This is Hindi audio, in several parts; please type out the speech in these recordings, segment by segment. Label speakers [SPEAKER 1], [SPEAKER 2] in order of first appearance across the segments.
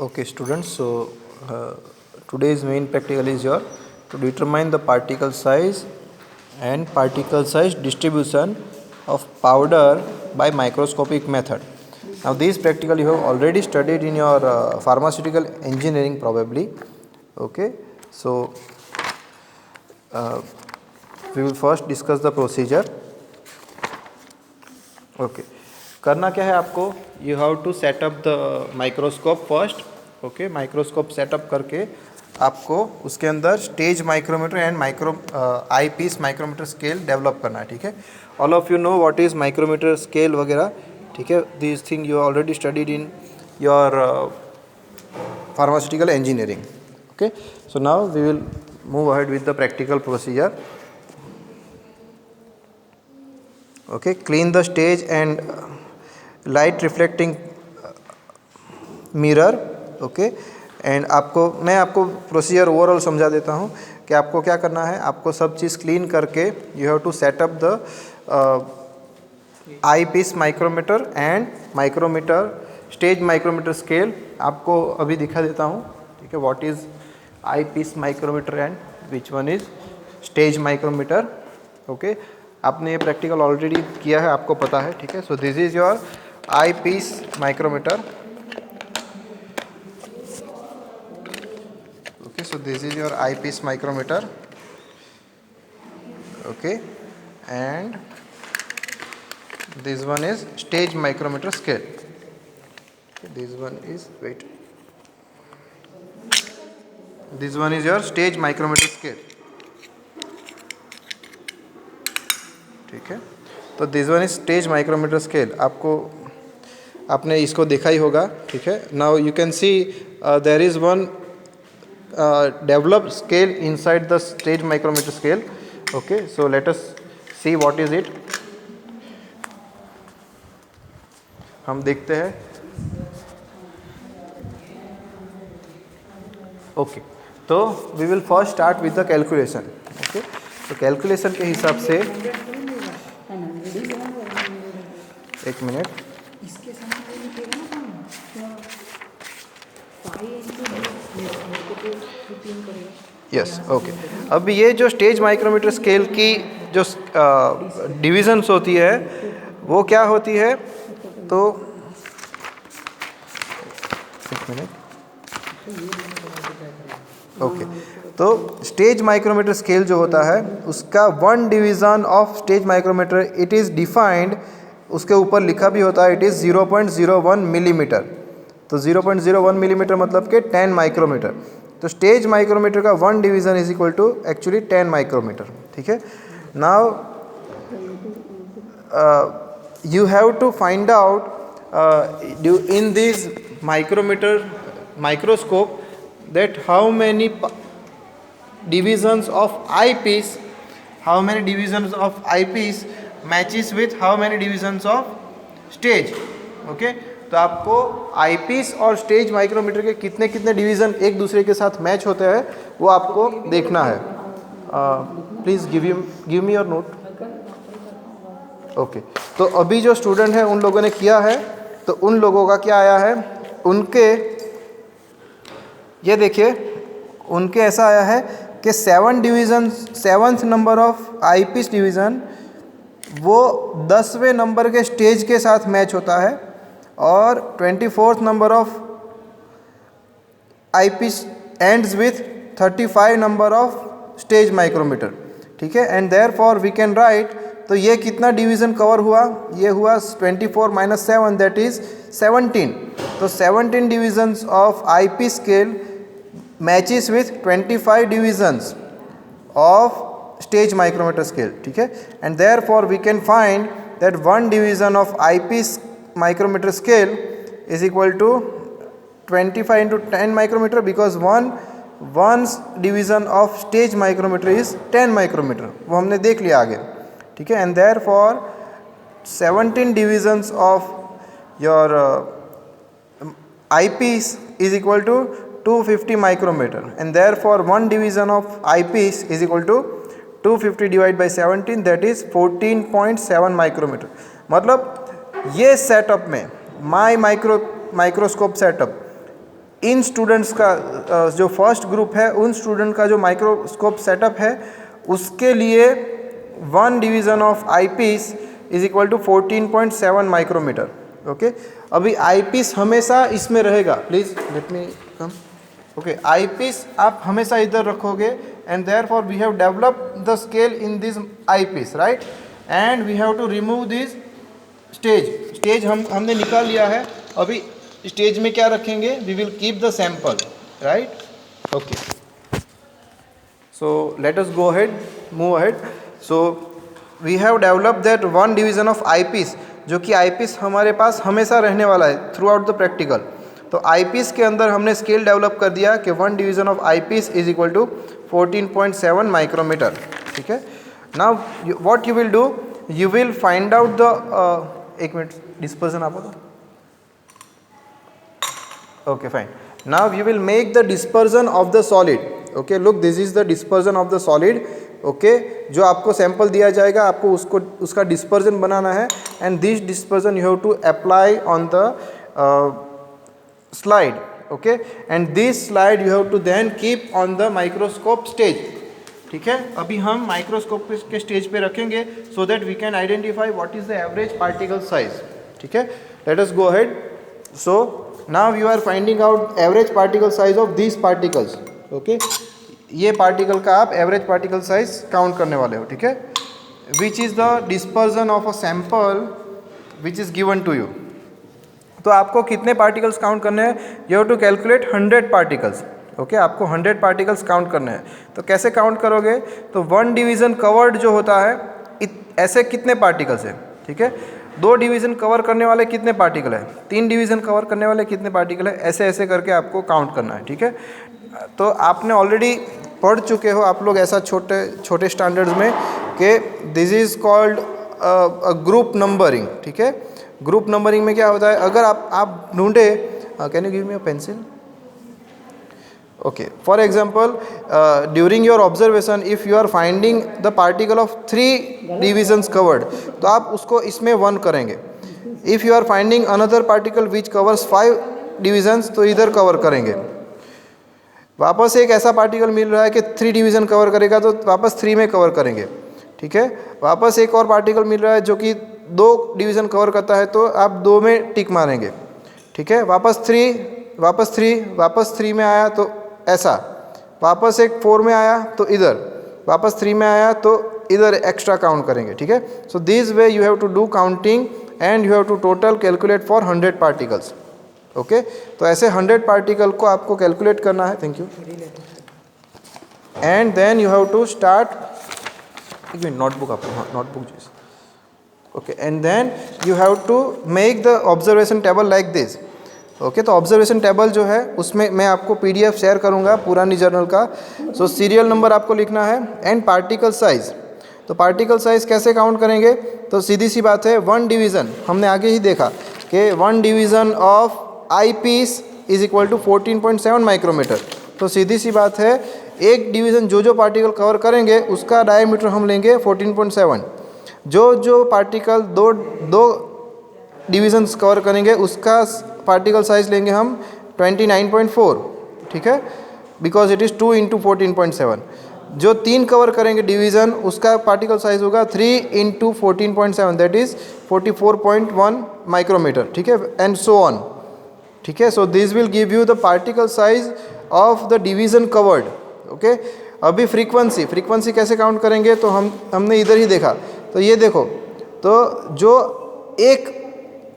[SPEAKER 1] Okay, students. So today's main practical is your to determine the particle size and particle size distribution of powder by microscopic method. Now, this practical you have already studied in your pharmaceutical engineering probably. Okay, so we will first discuss the procedure. Okay करना क्या है आपको, you have to set up the microscope first. Okay, microscope set up करके आपको उसके अंदर stage micrometer and eyepiece micrometer scale develop करना है. ठीक है, all of you know what is micrometer scale वगैरह. ठीक है, this thing you already studied in your pharmaceutical engineering. Okay, so now we will move ahead with the practical procedure. Okay, clean the stage and light reflecting mirror. Okay, and मैं आपको प्रोसीजर ओवरऑल समझा देता हूँ कि आपको क्या करना है. आपको सब चीज़ क्लीन करके you have to set up the eyepiece micrometer and micrometer stage micrometer scale. आपको अभी दिखा देता हूँ. ठीक है, what is eyepiece micrometer and which one is stage micrometer. Okay, आपने ये प्रैक्टिकल ऑलरेडी किया है, आपको पता है. ठीक है, so this is your eyepiece micrometer. Okay, so this is your eyepiece micrometer. Okay, and this one is stage micrometer scale. This one is this one is your stage micrometer scale. ठीक है, तो this one is stage micrometer scale. आपने इसको देखा ही होगा. ठीक है, now you can see there is one developed scale inside the stage micrometer scale. Okay, so let us see what is it. हम देखते हैं. ओके, तो we will first start with the calculation. Okay, तो कैलकुलेशन के हिसाब से एक मिनट. Yes, okay. अब ये जो स्टेज माइक्रोमीटर स्केल की जो डिविजन्स होती है वो क्या होती है, तो एक मिनट. ओके, तो स्टेज माइक्रोमीटर स्केल जो होता है उसका one division of stage micrometer it is defined. उसके ऊपर लिखा भी होता है इट इज़ 0.01 मिलीमीटर. तो 0.01 मिलीमीटर मतलब कि 10 माइक्रोमीटर. तो स्टेज माइक्रोमीटर का one division is equal to actually 10 micrometer. ठीक है, now you have to find out in this microscope that how many divisions of eyepiece matches with how many divisions of stage. Okay, तो आपको आईपीस और स्टेज माइक्रोमीटर के कितने कितने डिवीज़न एक दूसरे के साथ मैच होते हैं वो आपको देखना है. Please give me your note. Okay, तो अभी जो स्टूडेंट है उन लोगों ने किया है, तो उन लोगों का क्या आया है, उनके ये देखिए, उनके ऐसा आया है कि 7th number of eyepiece division वो 10वें नंबर के स्टेज के साथ मैच होता है और 24th number of eyepiece ends with 35 number of stage micrometer. ठीक है, and therefore we can write. तो ये कितना डिवीज़न कवर हुआ, ये हुआ 24 - 7 दैट इज़ 17. तो 17 divisions of eyepiece scale matches with 25 divisions of stage micrometer scale. ठीक है, and therefore we can find that one division of eyepiece micrometer scale is equal to 25 into 10 micrometer because one division of stage micrometer is 10 micrometer. वो हमने देख लिया आगे. ठीक है, and therefore 17 divisions of your eyepiece is equal to 250 micrometer, and therefore one division of eyepiece is equal to 250 divided by 17 that is 14.7 micrometer. मतलब ये सेटअप में माइक्रोस्कोप सेटअप इन स्टूडेंट्स का जो फर्स्ट ग्रुप है उन स्टूडेंट का जो माइक्रोस्कोप सेटअप है उसके लिए 1 division of eyepiece is equal to 14.7 micrometer. Okay, अभी आईपीस हमेशा इसमें रहेगा, please let me come. Okay, eyepiece आप हमेशा इधर रखोगे and therefore we have developed the scale in this eyepiece, right, and we have to remove this stage हमने निकाल लिया है। अभी स्टेज में क्या रखेंगे, we will keep the sample, right. Okay, so let us go ahead, move ahead. So we have developed that 1 division of eyepiece, जो कि आईपीस हमारे पास हमेशा रहने वाला है थ्रू आउट द प्रैक्टिकल। तो आईपीस के अंदर हमने स्केल डेवलप कर दिया कि 1 division of eyepiece is equal to 14.7 micrometer. ठीक है, now what you will do, you will find out the एक मिनट डिस्पर्जन आप होगा। Okay, fine. Now you will make the dispersion of the solid. Okay, look, this is the dispersion of the solid. Okay, जो आपको सैंपल दिया जाएगा आपको उसका डिस्पर्जन बनाना है and this dispersion you have to apply on the slide. Okay, and this slide you have to then keep on the microscope stage. ठीक है, अभी हम माइक्रोस्कोप के स्टेज पे रखेंगे so that we can identify what is the average particle size. ठीक है, let us go ahead. So now you are finding out average particle size of these particles. Okay, ये पार्टिकल का आप एवरेज पार्टिकल साइज काउंट करने वाले हो। ठीक है, which is the dispersion of a sample which is given to you. तो आपको कितने पार्टिकल्स काउंट करने हैं, you have to calculate 100 particles. Okay, आपको 100 पार्टिकल्स काउंट करने हैं। तो कैसे काउंट करोगे, तो 1 डिवीज़न कवर्ड जो होता है ऐसे कितने पार्टिकल्स हैं। ठीक है, 2 डिवीज़न कवर करने वाले कितने पार्टिकल है, 3 डिवीज़न कवर करने वाले कितने पार्टिकल है, ऐसे ऐसे करके आपको काउंट करना है। ठीक है, तो आपने ऑलरेडी पढ़ चुके हो आप लोग ऐसा छोटे छोटे स्टैंडर्ड्स में कि this is called group numbering. ठीक है, ग्रुप नंबरिंग में क्या होता है, अगर आप ढूंढे, can you give me a pencil. Okay, for example, during your observation if you are finding the particle of 3 divisions covered, तो आप उसको इसमें 1 करेंगे। if you are finding another particle which covers 5 divisions, तो इधर कवर करेंगे। वापस एक ऐसा पार्टिकल मिल रहा है कि 3 डिवीज़न कवर करेगा तो वापस 3 में कवर करेंगे। ठीक है, वापस एक और पार्टिकल मिल रहा है जो कि 2 डिवीज़न कवर करता है तो आप 2 में टिक मारेंगे। ठीक है, वापस 3 में आया तो ऐसा, वापस एक 4 में आया तो इधर, वापस 3 में आया तो इधर एक्स्ट्रा काउंट करेंगे। ठीक है, so this way you have to do counting and you have to total calculate for 100 particles. Okay, तो ऐसे 100 पार्टिकल को आपको कैलकुलेट करना है। Thank you. And then you have to start, एक मिनट नोटबुक आपको, हाँ नोटबुक जी। Okay, and then you have to make the observation table like this. Okay, तो ऑब्जर्वेशन टेबल जो है उसमें मैं आपको PDF शेयर करूंगा पुरानी जर्नल का। सो सीरियल नंबर आपको लिखना है एंड पार्टिकल साइज। तो पार्टिकल साइज कैसे काउंट करेंगे, तो सीधी सी बात है 1 डिवीज़न, हमने आगे ही देखा कि 1 division of eyepiece is equal to 14.7 micrometer. तो सीधी सी बात है एक डिवीज़न जो पार्टिकल कवर करेंगे उसका डायमीटर हम लेंगे 14.7। जो पार्टिकल दो डिवीज़न्स कवर करेंगे उसका पार्टिकल साइज लेंगे हम 29.4। ठीक है, बिकॉज इट इज़ 2 × 14.7। जो 3 कवर करेंगे डिवीज़न उसका पार्टिकल साइज होगा 3 × 14.7, दैट इज़ 44.1 माइक्रोमीटर। ठीक है, एंड सो ऑन। ठीक है, so this will give you the particle size of the division covered. Okay, अभी फ्रीक्वेंसी कैसे काउंट करेंगे, तो हमने इधर ही देखा। तो ये देखो, तो जो एक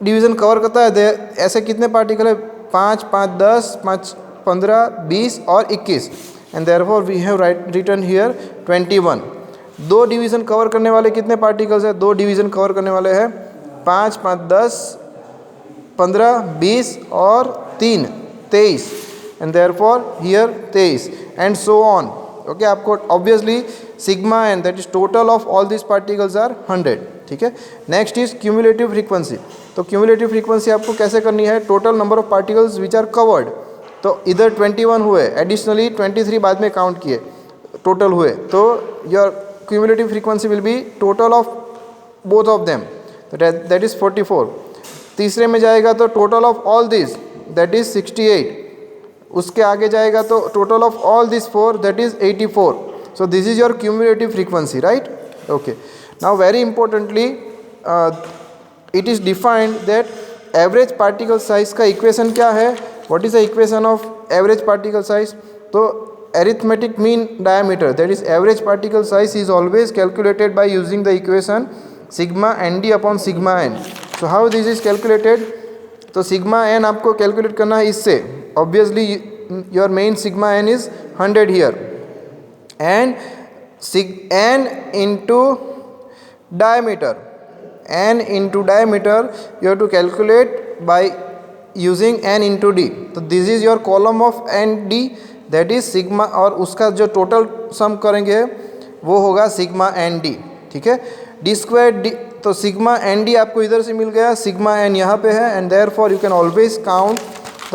[SPEAKER 1] डिवीज़न कवर करता है ऐसे कितने पार्टिकल है, 5, 5, 10, 5, 15, 20 और 21, and therefore we have written here 21। 2 division cover करने वाले कितने पार्टिकल्स है, 2 डिवीज़न कवर करने वाले हैं 5, 5, 10, 15, 20 और 3, 23, and therefore here 23 and so on. Okay, आपको obviously sigma and that is total of all this particles are 100। ठीक है, नेक्स्ट इज क्यूमुलेटिव फ्रीक्वेंसी। तो क्यूमुलेटिव फ्रीक्वेंसी आपको कैसे करनी है, total number of particles which are covered. तो इधर 21 हुए, एडिशनली 23 बाद में काउंट किए, टोटल हुए, तो your cumulative frequency will be total of both of them, that is 44। तीसरे में जाएगा तो total of all this that is 68, उसके आगे जाएगा तो total of all this 4 that is 84. So this is your cumulative frequency, right? Okay. Now very importantly, it is defined that average particle size का equation क्या है? What is the equation of average particle size? तो arithmetic mean diameter, that is average particle size, is always calculated by using the equation sigma nd upon sigma n. So how this is calculated? तो sigma n आपको calculate करना है इससे. Obviously your main sigma n is 100 here, and n into diameter, n into diameter you have to calculate by using n into d. तो this is your column of n d, that is sigma, और उसका जो टोटल सम करेंगे वो होगा सिग्मा एन डी. ठीक है, डी स्क्वायर डी, तो सिग्मा एन डी आपको इधर से मिल गया, सिग्मा एन यहाँ पे है, and therefore you can always count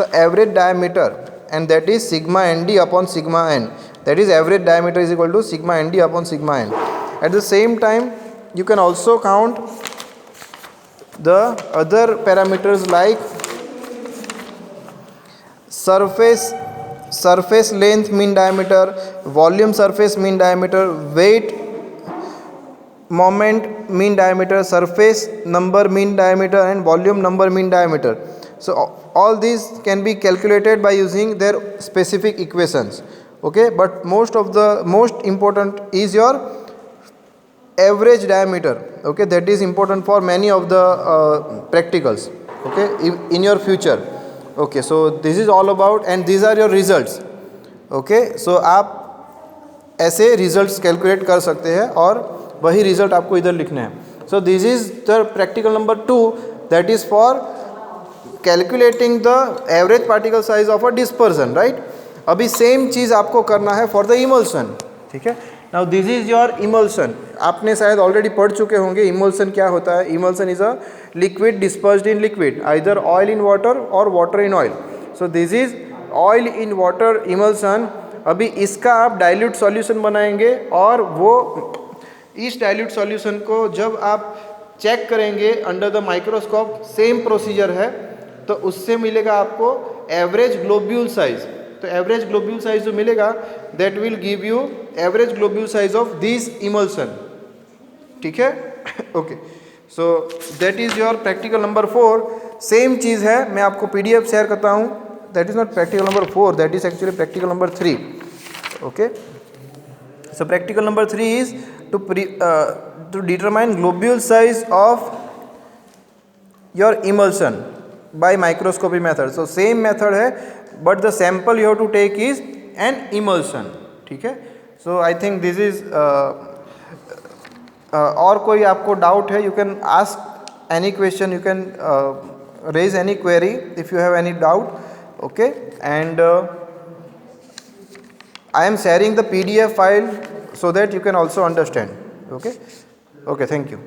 [SPEAKER 1] the average diameter, and that is sigma n d upon sigma n. That is average diameter is equal to sigma nd upon sigma n. At the same time, you can also count the other parameters like surface length mean diameter, volume surface mean diameter, weight moment mean diameter, surface number mean diameter, and volume number mean diameter. So all these can be calculated by using their specific equations. Okay, but most important is your average diameter. Okay, that is important for many of the practicals, okay, in your future. Okay, so this is all about, and these are your results. Okay, so आप ऐसे results calculate कर सकते हैं और वही result आपको इधर लिखने हैं. So this is the practical number 2, that is for calculating the average particle size of a dispersion, right? अभी सेम चीज़ आपको करना है फॉर द इमल्सन. ठीक है, now this is your emulsion. आपने शायद ऑलरेडी पढ़ चुके होंगे इमल्सन क्या होता है. Emulsion is a liquid dispersed in liquid, either oil in water or water in oil. So this is oil in water emulsion. अभी इसका आप डाइल्यूट सॉल्यूशन बनाएंगे, और वो इस डाइल्यूट सॉल्यूशन को जब आप चेक करेंगे under the microscope, same procedure है, तो उससे मिलेगा आपको एवरेज ग्लोब्यूल साइज. तो एवरेज ग्लोब्यूल साइज जो मिलेगा that will give you average globule size of this emulsion. ठीक है, okay. So that is your practical number 4. Same चीज़ है, मैं आपको पीडीएफ शेयर करता हूँ. That is not practical number 4, that is actually practical number 3. Okay, so practical number 3 is to determine globule size of your emulsion by microscopy method. So same method है, but the sample you have to take is an emulsion. ठीक है, so I think this is और कोई आपको डाउट है, you can ask any question, you can raise any query if you have any doubt. Okay, and I am sharing the PDF file so that you can also understand. Okay, thank you.